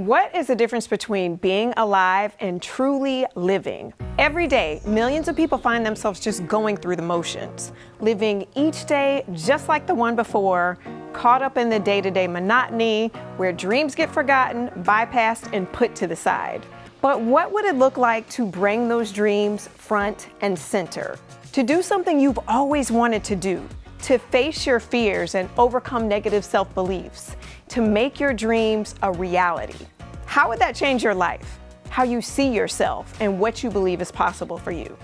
What is the difference between being alive and truly living? Every day, millions of people find themselves just going through the motions, living each day just like the one before, caught up in the day-to-day monotony, where dreams get forgotten, bypassed, and put to the side. But what would it look like to bring those dreams front and center? To do something you've always wanted to do, to face your fears and overcome negative self-beliefs, to make your dreams a reality. How would that change your life? How you see yourself and what you believe is possible for you?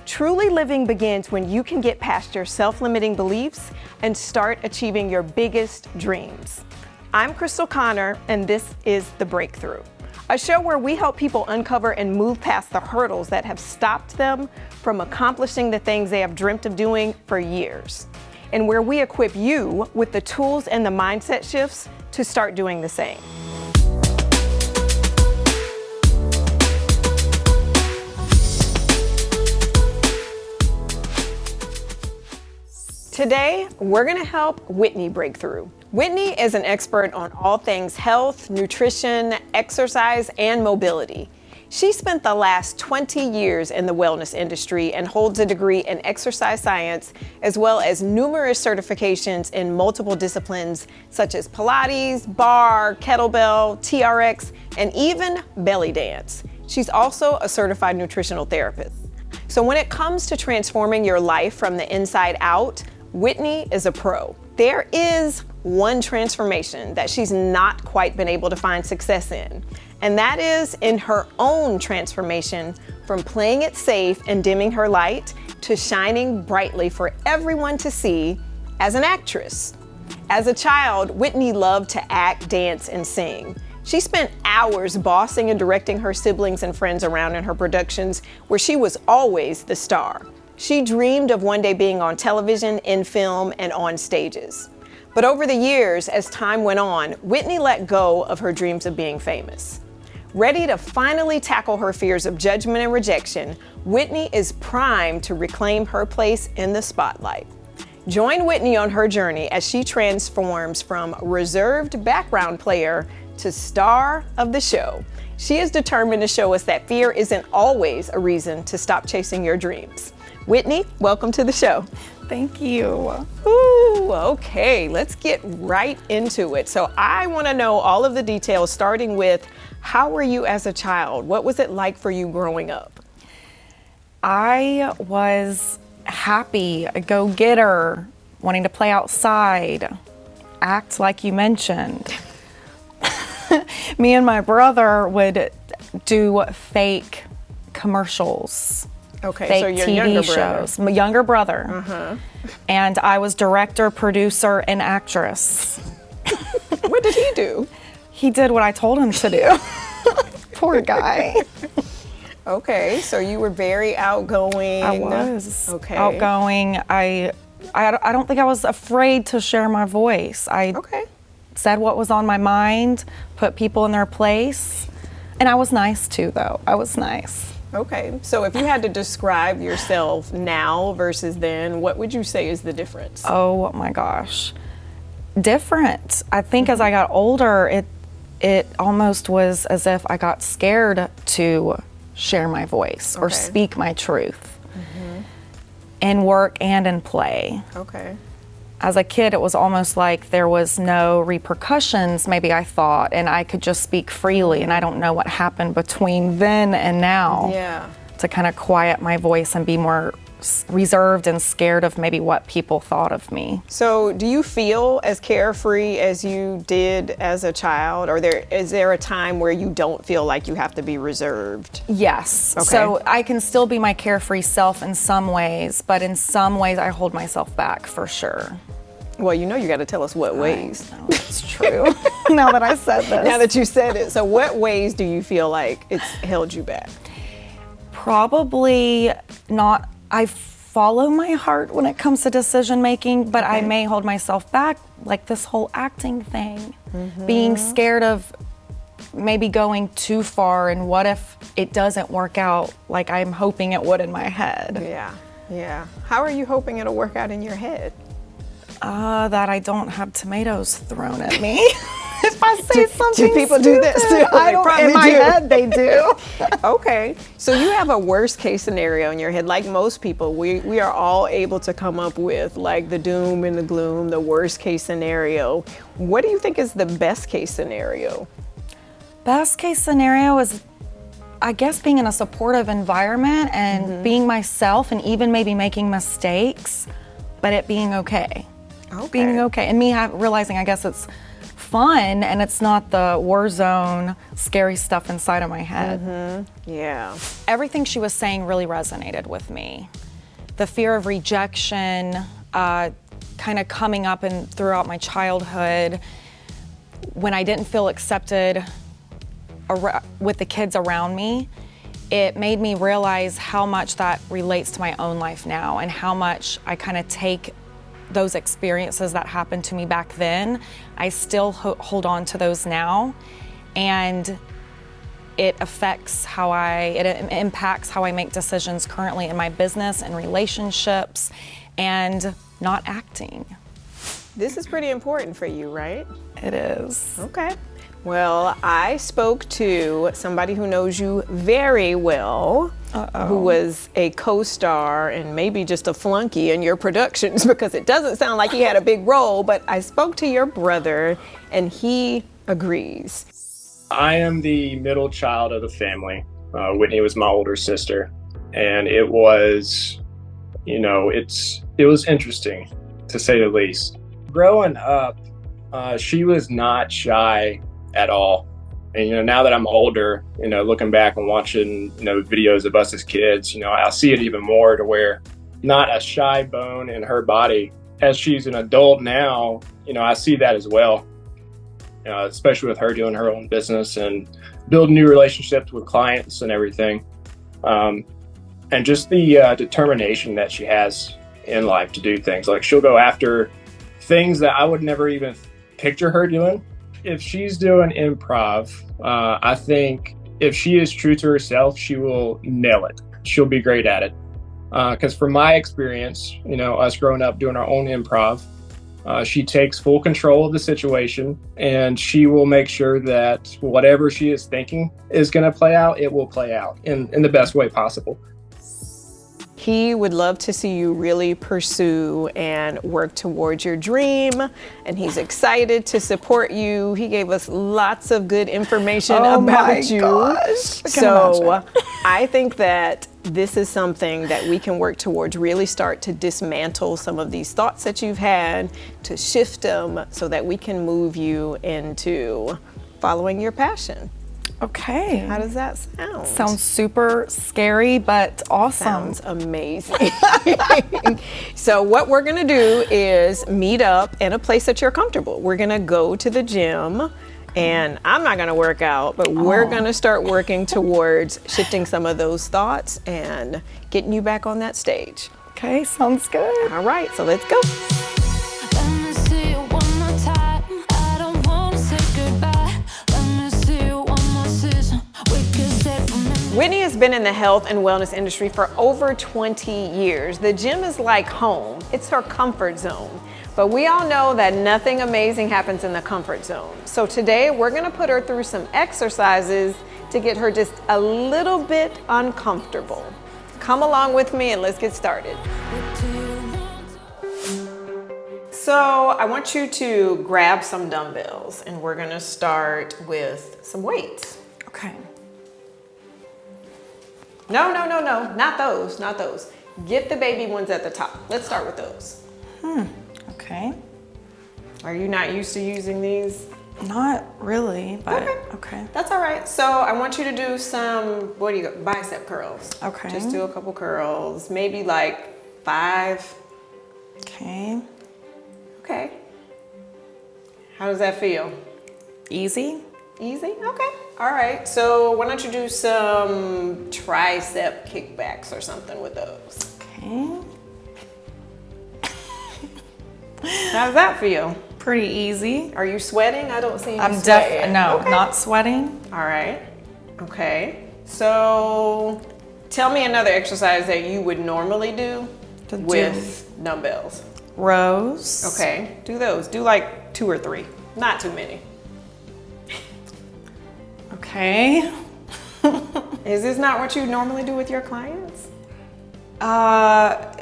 Truly living begins when you can get past your self-limiting beliefs and start achieving your biggest dreams. I'm Crystal Connor, and this is The Breakthrough, a show where we help people uncover and move past the hurdles that have stopped them from accomplishing the things they have dreamt of doing for years, and where we equip you with the tools and the mindset shifts to start doing the same. Today, we're gonna help Whitney break through. Whitney is an expert on all things health, nutrition, exercise, and mobility. She spent the last 20 years in the wellness industry and holds a degree in exercise science, as well as numerous certifications in multiple disciplines such as Pilates, bar, kettlebell, TRX, and even belly dance. She's also a certified nutritional therapist. So when it comes to transforming your life from the inside out, Whitney is a pro. There is one transformation that she's not quite been able to find success in, and that is in her own transformation from playing it safe and dimming her light to shining brightly for everyone to see as an actress. As a child, Whitney loved to act, dance, and sing. She spent hours bossing and directing her siblings and friends around in her productions, where she was always the star. She dreamed of one day being on television, in film, and on stages. But over the years, as time went on, Whitney let go of her dreams of being famous. Ready to finally tackle her fears of judgment and rejection, Whitney is primed to reclaim her place in the spotlight. Join Whitney on her journey as she transforms from reserved background player to star of the show. She is determined to show us that fear isn't always a reason to stop chasing your dreams. Whitney, welcome to the show. Thank you. Ooh, okay, let's get right into it. So I want to know all of the details, starting with how were you as a child? What was it like for you growing up? I was happy, a go-getter, wanting to play outside, act like you mentioned. Me and my brother would do fake commercials. Okay, fake so your TV younger shows. My younger brother. Uh-huh. And I was director, producer, and actress. What did he do? He did what I told him to do. Poor guy. Okay, so you were very outgoing. I was okay. outgoing. I don't think I was afraid to share my voice. I said what was on my mind, put people in their place, and I was nice too, though. I was nice. Okay, so if you had to describe yourself now versus then, what would you say is the difference? Oh my gosh, different. I think as I got older, it almost was as if I got scared to share my voice or speak my truth in work and in play. Okay. As a kid, it was almost like there was no repercussions, maybe I thought, and I could just speak freely, and I don't know what happened between then and now to kind of quiet my voice and be more reserved and scared of maybe what people thought of me. So do you feel as carefree as you did as a child, or is there a time where you don't feel like you have to be reserved? Yes. Okay. So I can still be my carefree self in some ways, but in some ways I hold myself back for sure. Well, you know you got to tell us what ways. I know, it's true. Now that I said this. Now that you said it. So what ways do you feel like it's held you back? Probably not. I follow my heart when it comes to decision making, but I may hold myself back, like this whole acting thing. Being scared of maybe going too far, and what if it doesn't work out like I'm hoping it would in my head. Yeah. How are you hoping it'll work out in your head? That I don't have tomatoes thrown at me. I say something do people do this too? I They don't, probably in my do. head, they do. Okay, so you have a worst case scenario in your head. Like most people, we are all able to come up with like the doom and the gloom, the worst case scenario. What do you think is the best case scenario? Best case scenario is, I guess, being in a supportive environment and being myself, and even maybe making mistakes, but it being okay. Being okay. And me realizing, I guess, it's fun and it's not the war zone, scary stuff inside of my head. Yeah. Everything she was saying really resonated with me. The fear of rejection, kind of coming up and throughout my childhood, when I didn't feel accepted with the kids around me, it made me realize how much that relates to my own life now, and how much I kind of take those experiences that happened to me back then. I still hold on to those now, and it affects it impacts how I make decisions currently in my business and relationships and not acting. This is pretty important for you, right? It is. Okay. Well, I spoke to somebody who knows you very well, who was a co-star and maybe just a flunky in your productions, because it doesn't sound like he had a big role, but I spoke to your brother and he agrees. I am the middle child of the family. Whitney was my older sister, and it was, it was interesting, to say the least. Growing up, she was not shy at all. And, now that I'm older, looking back and watching, videos of us as kids, I see it even more, to where not a shy bone in her body. As she's an adult now, I see that as well, especially with her doing her own business and building new relationships with clients and everything. And just the determination that she has in life to do things. Like, she'll go after things that I would never even picture her doing. If she's doing improv, I think if she is true to herself, she will nail it. She'll be great at it. Because from my experience, us growing up doing our own improv, she takes full control of the situation, and she will make sure that whatever she is thinking is going to play out, it will play out in the best way possible. He would love to see you really pursue and work towards your dream, and he's excited to support you. He gave us lots of good information about you. So I think that this is something that we can work towards, really start to dismantle some of these thoughts that you've had, to shift them so that we can move you into following your passion. Okay. How does that sound? Sounds super scary, but awesome. Sounds amazing. So what we're gonna do is meet up in a place that you're comfortable. We're gonna go to the gym, and I'm not gonna work out, but we're gonna start working towards shifting some of those thoughts and getting you back on that stage. Okay, sounds good. All right, so let's go. Whitney has been in the health and wellness industry for over 20 years. The gym is like home. It's her comfort zone. But we all know that nothing amazing happens in the comfort zone. So today we're gonna put her through some exercises to get her just a little bit uncomfortable. Come along with me and let's get started. So I want you to grab some dumbbells, and we're gonna start with some weights. Okay. No, not those. Get the baby ones at the top. Let's start with those. Okay. Are you not used to using these? Not really, but okay. That's all right. So I want you to do some, bicep curls. Okay. Just do a couple curls, maybe like 5. Okay. Okay. How does that feel? Easy? Easy? Okay. All right. So why don't you do some tricep kickbacks or something with those? Okay. How does that feel? Pretty easy. Are you sweating? I don't see any I'm sweat. not sweating. All right. Okay. So tell me another exercise that you would normally do with dumbbells. Rows. Okay. Do those. Do like 2 or 3. Not too many. Okay. Is this not what you normally do with your clients? Not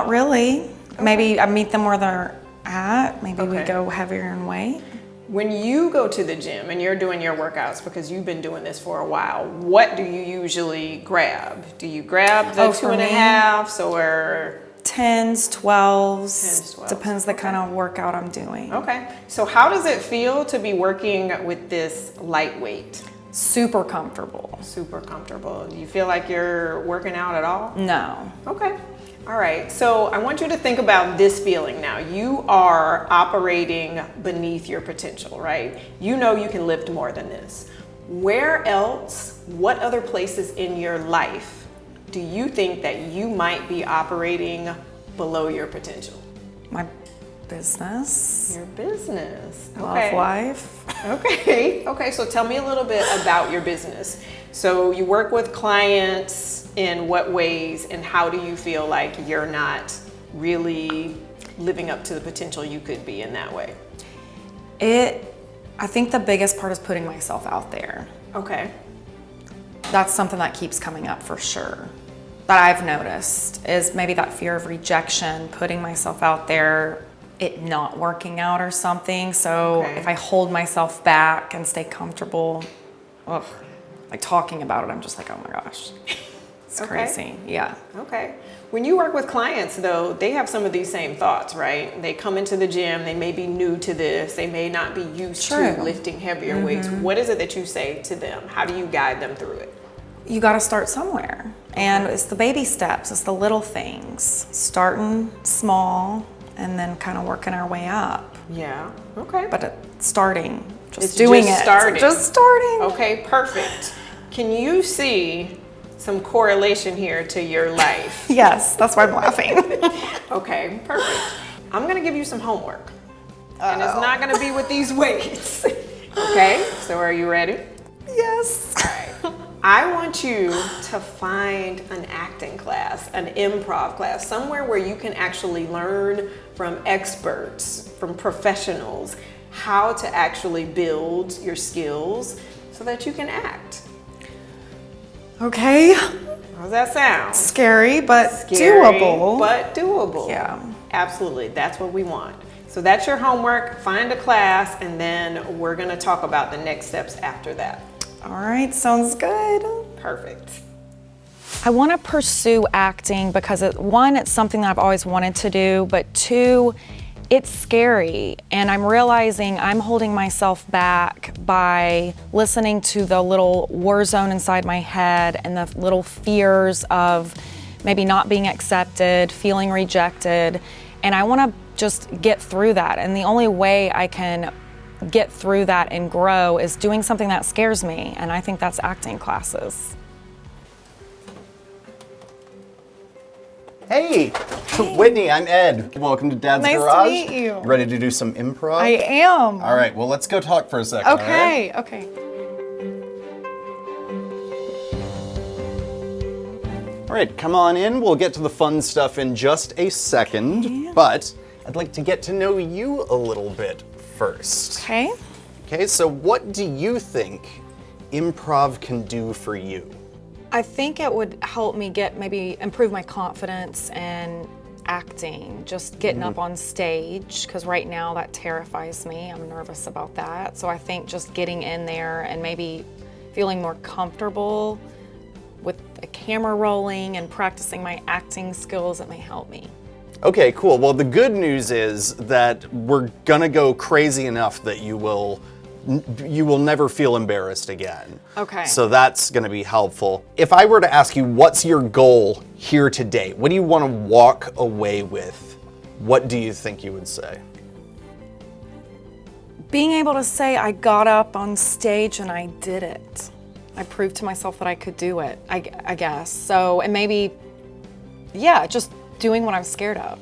really. Maybe I meet them where they're at. Maybe we Okay. go heavier in weight. When you go to the gym and you're doing your workouts, because you've been doing this for a while, what do you usually grab? Do you grab the for 2.5s or? 10s, 12s, 10s, 12s, depends the kind of workout I'm doing. Okay. So how does it feel to be working with this lightweight? Super comfortable. Super comfortable. Do you feel like you're working out at all? No. Okay. All right. So I want you to think about this feeling now. You are operating beneath your potential, right? You know you can lift more than this. Where else, what other places in your life do you think that you might be operating below your potential? My business. Your business. Love life. Okay. Okay. So tell me a little bit about your business. So you work with clients in what ways, and how do you feel like you're not really living up to the potential you could be in that way? I think the biggest part is putting myself out there. Okay. That's something that keeps coming up for sure. That I've noticed is maybe that fear of rejection, putting myself out there, it not working out or something. So Okay. if I hold myself back and stay comfortable, like talking about it, I'm just like, oh my gosh, it's Okay. crazy. Yeah. Okay. When you work with clients, though, they have some of these same thoughts, right? They come into the gym, they may be new to this, they may not be used True. to lifting heavier weights. What is it that you say to them? How do you guide them through it? You got to start somewhere. And it's the baby steps, it's the little things, starting small and then kind of working our way up. Yeah. Okay. But it's starting, just It's doing just it. starting. Just starting. Okay, perfect. Can you see some correlation here to your life? Yes, that's why I'm laughing. Okay, perfect. I'm gonna give you some homework. And it's not gonna be with these weights. Okay, so are you ready? Yes. I want you to find an acting class, an improv class, somewhere where you can actually learn from experts, from professionals, how to actually build your skills so that you can act. Okay. How does that sound? Scary, but Scary, doable. but doable. Yeah. Absolutely. That's what we want. So that's your homework. Find a class, and then we're going to talk about the next steps after that. All right, sounds good. Perfect. I want to pursue acting because one, it's something that I've always wanted to do, but two, it's scary. And I'm realizing I'm holding myself back by listening to the little war zone inside my head and the little fears of maybe not being accepted, feeling rejected. And I want to just get through that. And the only way I can get through that and grow is doing something that scares me. And I think that's acting classes. Hey, Whitney, I'm Ed. Welcome to Dad's Nice to Garage. meet you. Ready to do some improv? I am. All right, well, let's go talk for a second. Okay, okay. All right, come on in. We'll get to the fun stuff in just a second, but I'd like to get to know you a little bit first. Okay. Okay, so what do you think improv can do for you? I think it would help me maybe improve my confidence and acting, just getting up on stage, because right now that terrifies me. I'm nervous about that. So I think just getting in there and maybe feeling more comfortable with a camera rolling and practicing my acting skills, it may help me. Okay, cool. Well, the good news is that we're gonna go crazy enough that you will never feel embarrassed again. Okay. So that's gonna be helpful. If I were to ask you, what's your goal here today? What do you want to walk away with? What do you think you would say? Being able to say I got up on stage and I did it. I proved to myself that I could do it, I guess. So, and maybe, yeah, just doing what I'm scared of.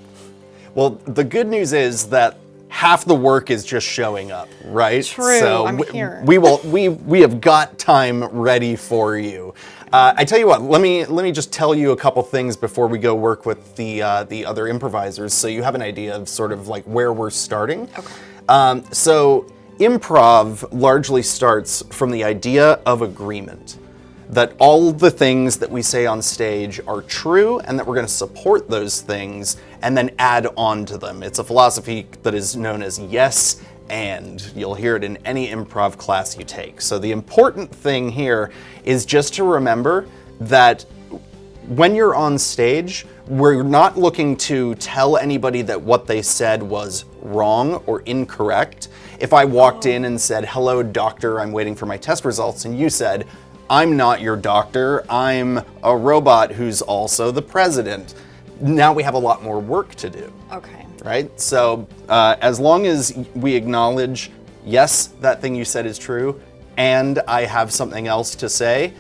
Well, the good news is that half the work is just showing up, right? True, So I'm here. we have got time ready for you. I tell you what, let me just tell you a couple things before we go work with the other improvisers, so you have an idea of sort of like where we're starting. Okay. So Improv largely starts from the idea of agreement, that all the things that we say on stage are true and that we're going to support those things and then add on to them. It's a philosophy that is known as yes and. You'll hear it in any improv class you take. So the important thing here is just to remember that when you're on stage, we're not looking to tell anybody that what they said was wrong or incorrect. If I walked in and said, "Hello, doctor, I'm waiting for my test results," and you said, "I'm not your doctor, I'm a robot who's also the president," now we have a lot more work to do. Okay. Right? So as long as we acknowledge, yes, that thing you said is true, and I have something else to say,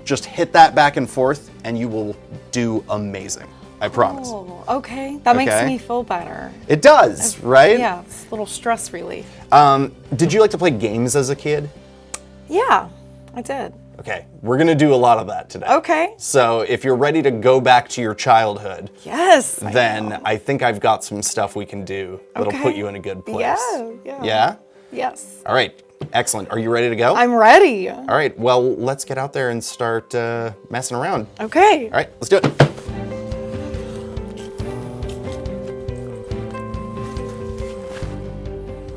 just hit that back and forth and you will do amazing. I promise. Oh, okay. That makes Okay. me feel better. It does, right? Yeah, it's a little stress relief. Did you like to play games as a kid? Yeah, I did. Okay, we're gonna do a lot of that today. Okay. So if you're ready to go back to your childhood, Yes. then I think I've got some stuff we can do that'll Okay. put you in a good place. Yeah. Yeah? Yes. All right, excellent. Are you ready to go? I'm ready. All right, well, let's get out there and start messing around. Okay. All right, let's do it.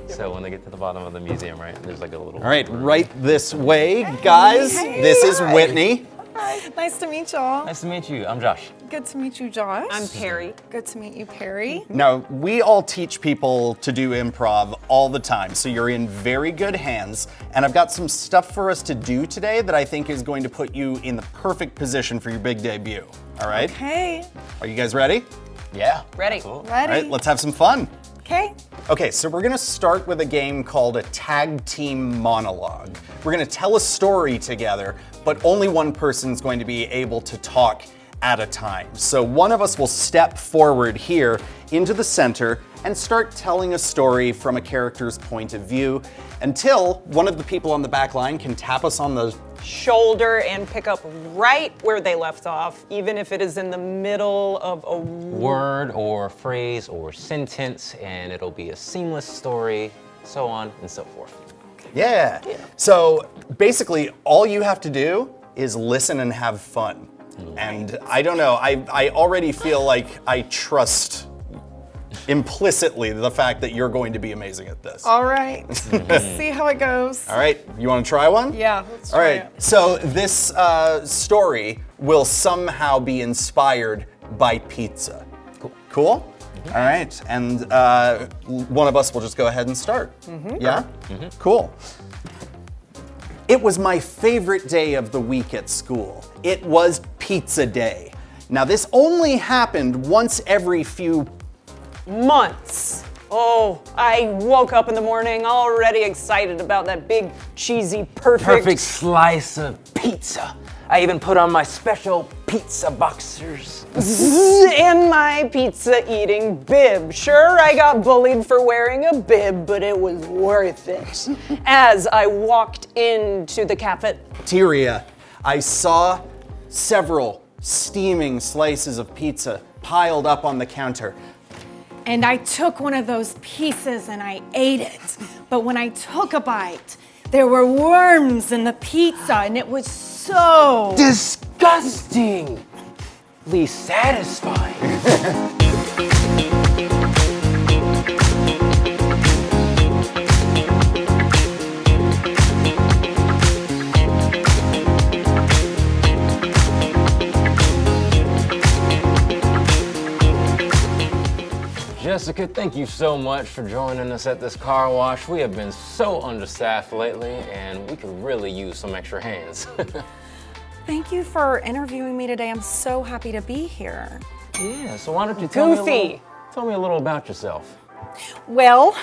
So when they get to the bottom of the museum, right, there's like a little... All right, right this way, guys. Hey. This is Whitney. Hi. Nice to meet y'all. Nice to meet you. I'm Josh. Good to meet you, Josh. I'm Perry. Good to meet you, Perry. Now, we all teach people to do improv all the time, so you're in very good hands. And I've got some stuff for us to do today that I think is going to put you in the perfect position for your big debut. All right? Okay. Are you guys ready? Yeah. Ready. Absolutely. All Ready? right, let's have some fun. Okay. Okay, so we're gonna start with a game called a tag team monologue. We're gonna tell a story together, but only one person's going to be able to talk at a time. So one of us will step forward here into the center and start telling a story from a character's point of view until one of the people on the back line can tap us on the shoulder and pick up right where they left off, even if it is in the middle of a Word or phrase or sentence, and it'll be a seamless story, so on and so forth. Yeah. So basically, all you have to do is listen and have fun. And I don't know, I already feel like I trust implicitly the fact that you're going to be amazing at this. All right. Let's see how it goes. All right, you want to try one? Yeah, let's All try right, it. so this story will somehow be inspired by pizza. Cool? All right, and one of us will just go ahead and start. Yeah? Cool. It was my favorite day of the week at school. It was pizza day. Now, this only happened once every few months. Oh, I woke up in the morning already excited about that big, cheesy, Perfect slice of pizza. I even put on my special pizza boxers. in my pizza eating bib. Sure, I got bullied for wearing a bib, but it was worth it. As I walked into the cafeteria, I saw several steaming slices of pizza piled up on the counter. And I took one of those pieces and I ate it. But when I took a bite, there were worms in the pizza and it was so Disgustingly satisfying. Jessica, thank you so much for joining us at this car wash. We have been so understaffed lately, and we could really use some extra hands. Thank you for interviewing me today. I'm so happy to be here. Yeah, so why don't you tell me a little about yourself? Well,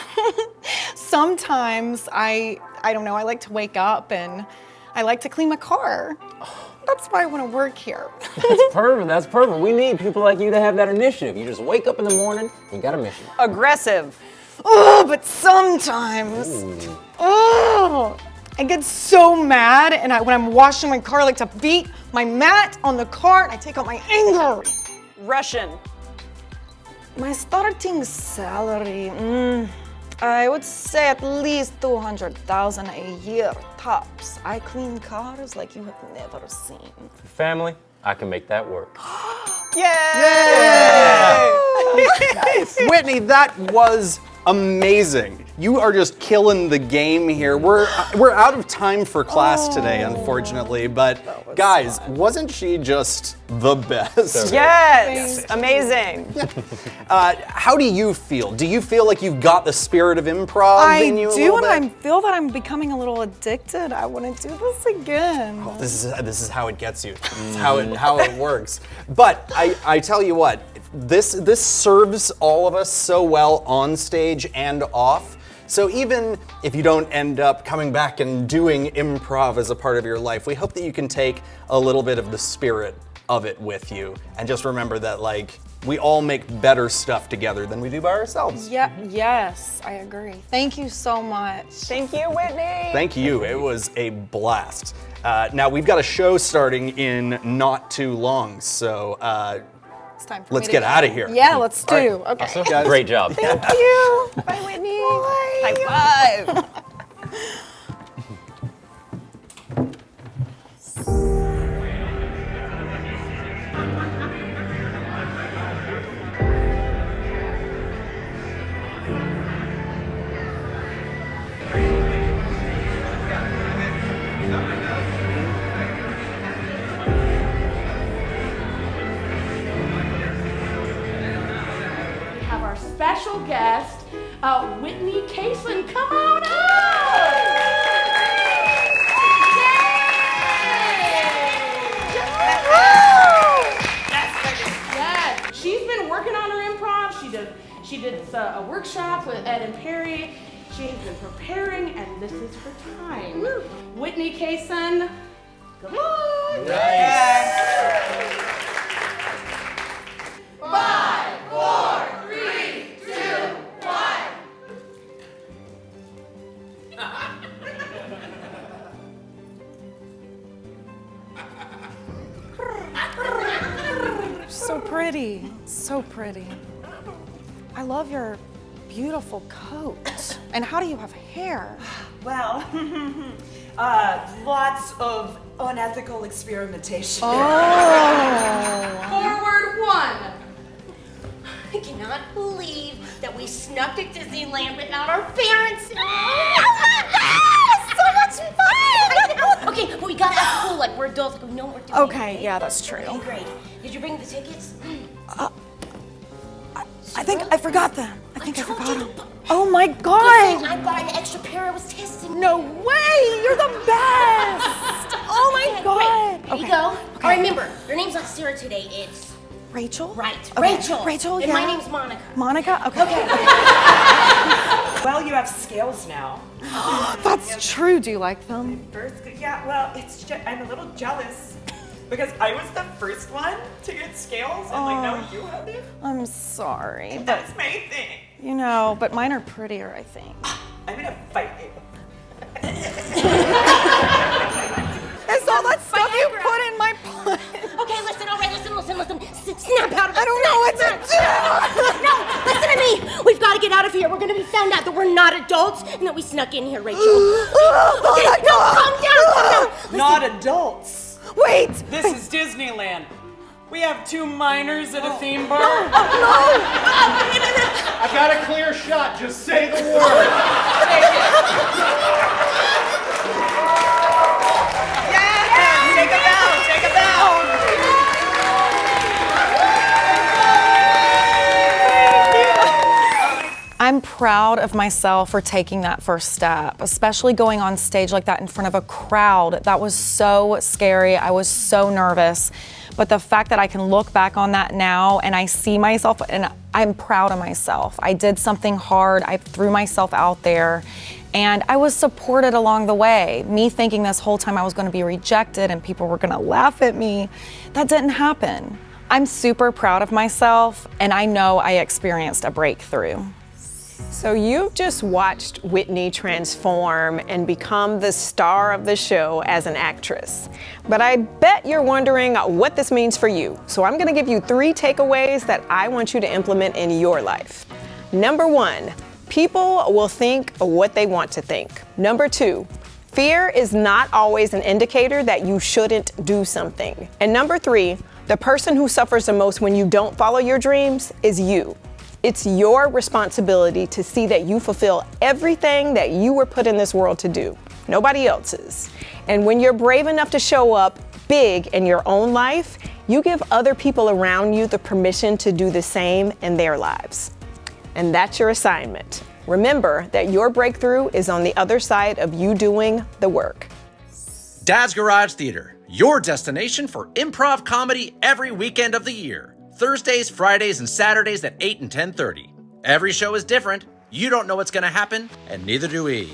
sometimes I don't know, I like to wake up and I like to clean my car. That's why I want to work here. That's perfect. We need people like you to have that initiative. You just wake up in the morning, you got a mission. aggressive. Oh, but sometimes, I get so mad and when I'm washing my car, I like to beat my mat on the car and I take out my anger. Russian. My starting salary, I would say at least 200,000 a year tops. I clean cars like you have never seen. Family, I can make that work. Whitney, that was amazing. You are just killing the game here. We're out of time for class today, unfortunately, but guys, wasn't she just the best? Yes, amazing. How do you feel? Do you feel like you've got the spirit of improv in you a little bit? I feel that I'm becoming a little addicted. I want to do this again. This is how it gets you. This is how it works. But I tell you what, this serves all of us so well on stage and off. So even if you don't end up coming back and doing improv as a part of your life, we hope that you can take a little bit of the spirit of it with you. And just remember that, like, we all make better stuff together than we do by ourselves. Yeah, yes, I agree. Thank you so much. Thank you, Whitney. Thank you. It was a blast. Now we've got a show starting in not too long, so It's time for let's me to get out of here. Yeah, let's do. Okay. Awesome. Guys. Great job. Thank you. Bye, Whitney. High five. Have our special guest, Whitney Casion. Come on up! Yes, she's been working on her improv. She did a workshop with Ed and Perry. She has been preparing, and this is her time. Whitney Casion, come on! Nice. 5, 4, 3, 2, 1. So pretty, so pretty. I love your beautiful coat. And how do you have hair? Well, lots of unethical experimentation. Forward 1. I cannot believe that we snuck to Disneyland without our parents. So much fun! Okay, but we gotta act cool, like we're adults, like we know what we're doing. Okay, yeah, that's true. Okay, great. Did you bring the tickets? I think I forgot them. I think I told forgot you them. to- Oh my Good thing God! I bought an extra pair. I was testing. No way! You're the best! Oh my Okay, God! great. Here you go. All right, remember, your name's not Sarah today. It's Rachel? right. Okay. Rachel. Rachel, And yeah. my name's Monica. Monica? Okay. Well, you have scales now. That's true. Do you like them? Yeah, well, it's just, I'm a little jealous because I was the first one to get scales, and like now you have it. I'm sorry, but That's my thing. you know, but mine are prettier, I think. I'm gonna fight you. Is all that stuff you put in my plate? Okay, listen, all right, listen. Snap out of it. I don't know what to do. No, listen to me. We've got to get out of here. We're going to be found out that we're not adults and that we snuck in here, Rachel. Okay, no, calm down. Listen. Not adults. Wait! This is Disneyland. We have 2 minors at a theme bar. I got a clear shot. Just say the word. Take a bow. Take a bow. I'm proud of myself for taking that first step, especially going on stage like that in front of a crowd. That was so scary. I was so nervous. But the fact that I can look back on that now and I see myself and I'm proud of myself. I did something hard. I threw myself out there and I was supported along the way. Me thinking this whole time I was going to be rejected and people were going to laugh at me. That didn't happen. I'm super proud of myself and I know I experienced a breakthrough. So you've just watched Whitney transform and become the star of the show as an actress. But I bet you're wondering what this means for you. So I'm gonna give you 3 takeaways that I want you to implement in your life. Number 1, People will think what they want to think. Number 2, fear is not always an indicator that you shouldn't do something. And number 3, the person who suffers the most when you don't follow your dreams is you. It's your responsibility to see that you fulfill everything that you were put in this world to do, nobody else's. And when you're brave enough to show up big in your own life, you give other people around you the permission to do the same in their lives. And that's your assignment. Remember that your breakthrough is on the other side of you doing the work. Dad's Garage Theater, your destination for improv comedy every weekend of the year. Thursdays, Fridays, and Saturdays at 8 and 10:30. Every show is different. You don't know what's going to happen, and neither do we.